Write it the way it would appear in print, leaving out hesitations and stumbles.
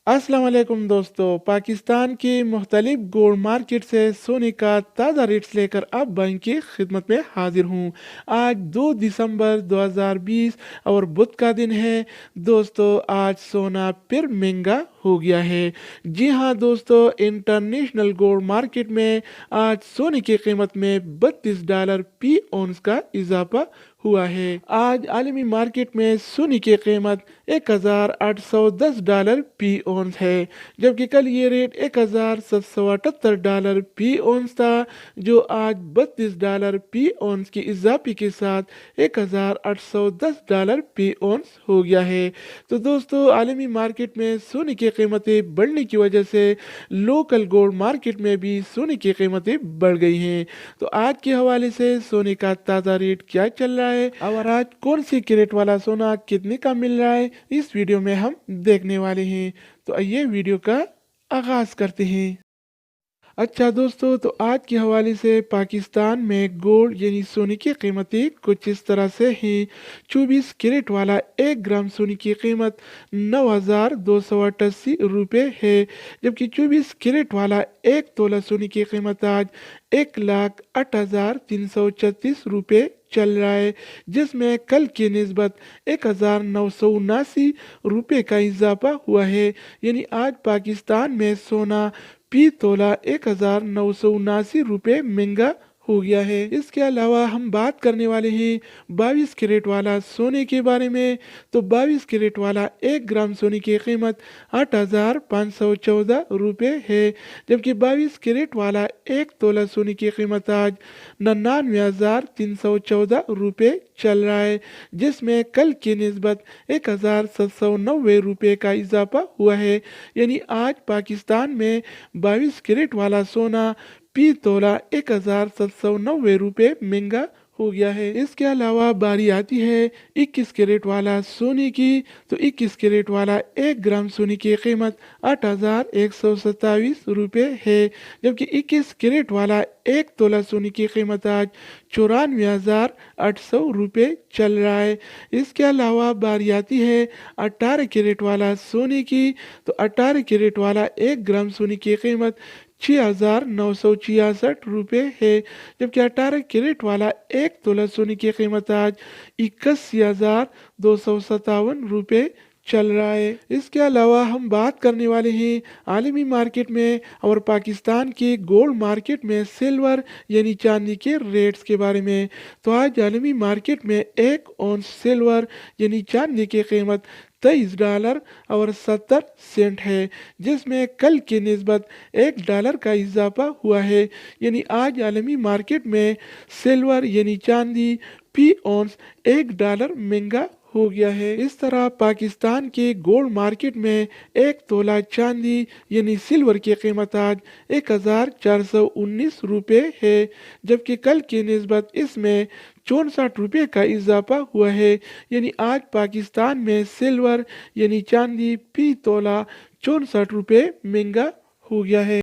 अस्सलाम वालेकुम दोस्तों। पाकिस्तान की मुख्तलिफ गोल्ड मार्केट से सोने का ताज़ा रेट्स लेकर अब बैंक की खिदमत में हाजिर हूँ। आज 2 दिसंबर 2020 और बुध का दिन है। दोस्तों आज सोना फिर महंगा हो गया है। जी हाँ दोस्तों, इंटरनेशनल गोल्ड मार्केट में आज सोने की कीमत में $32 फी औंस का इजाफा हुआ है। आज आलमी मार्केट में सोने की कीमत $1810 फी औंस है, जबकि कल ये रेट $1778 फी औंस था, जो आज $32 फी औंस की इजाफे के साथ $1810 फी औंस हो गया है। तो दोस्तों आलमी मार्केट में सोने की कीमतें बढ़ने की वजह से लोकल गोल्ड मार्केट में भी सोने की कीमतें बढ़ गई हैं। तो आज के हवाले से सोने का ताज़ा रेट क्या चल रहा है और आज कौन सी कैरेट वाला सोना कितने का मिल रहा है, इस वीडियो में हम देखने वाले हैं। तो आइए वीडियो का आगाज करते हैं। अच्छा दोस्तों, तो आज के हवाले से पाकिस्तान में गोल्ड यानी सोने की कीमतें कुछ इस तरह से हैं। 24 कैरेट वाला 1 ग्राम सोने की कीमत 9,288 रुपये है, जबकि 24 कैरेट वाला 1 तोला सोने की कीमत आज 1,08,336 रुपये चल रहा है, जिसमें कल की निस्बत 1,979 रुपये का इजाफा हुआ है। यानी आज पाकिस्तान में सोना फी तोला 1,979 रुपये महंगा हो गया है। इसके अलावा हम बात करने वाले हैं 22 कैरेट वाला सोने के बारे में। तो 22 कैरेट वाला 1 ग्राम सोने की कीमत 8,514 रुपये है, जबकि 22 कैरेट वाला 1 तोला सोने की कीमत आज 99,314 रुपये चल रहा है, जिसमें कल की निस्बत 1,790 रुपये का इजाफा हुआ है। यानी आज पाकिस्तान में 22 कैरेट वाला सोना फी तोला 1,790 रुपये महंगा हो गया है। इसके अलावा बारी आती है 21 कैरेट वाला सोने की। तो 21 कैरेट वाला 1 ग्राम सोने की कीमत 8,127 रुपये है, जबकि 21 कैरेट वाला 1 तोला सोने की कीमत आज 94,800 रुपये चल रहा है। इसके अलावा बारी आती है 18 कैरेट वाला सोने की। तो 18 कैरेट वाला 1 ग्राम सोने की कीमत 6,966 रुपये है, जबकि 18 कैरेट वाला 1 तोला सोने की कीमत आज 81,257 रुपये चल रहा है। इसके अलावा हम बात करने वाले हैं आलमी मार्केट में और पाकिस्तान के गोल्ड मार्केट में सिल्वर यानी चांदी के रेट्स के बारे में। तो आज आलमी मार्केट में 1 औंस सिल्वर यानी चांदी की कीमत $23.70 है, जिसमें कल की निस्बत $1 का इजाफा हुआ है। यानी आज आलमी मार्केट में सिल्वर यानी चांदी फी औंस $1 महंगा हो गया है। इस तरह पाकिस्तान के गोल्ड मार्केट में 1 तोला चांदी यानी सिल्वर की कीमत आज 1,419 रुपये है, जबकि कल की निस्बत इसमें 64 रुपये का इजाफा हुआ है। यानी आज पाकिस्तान में सिल्वर यानी चांदी फी तोला 64 रुपये महंगा हो गया है।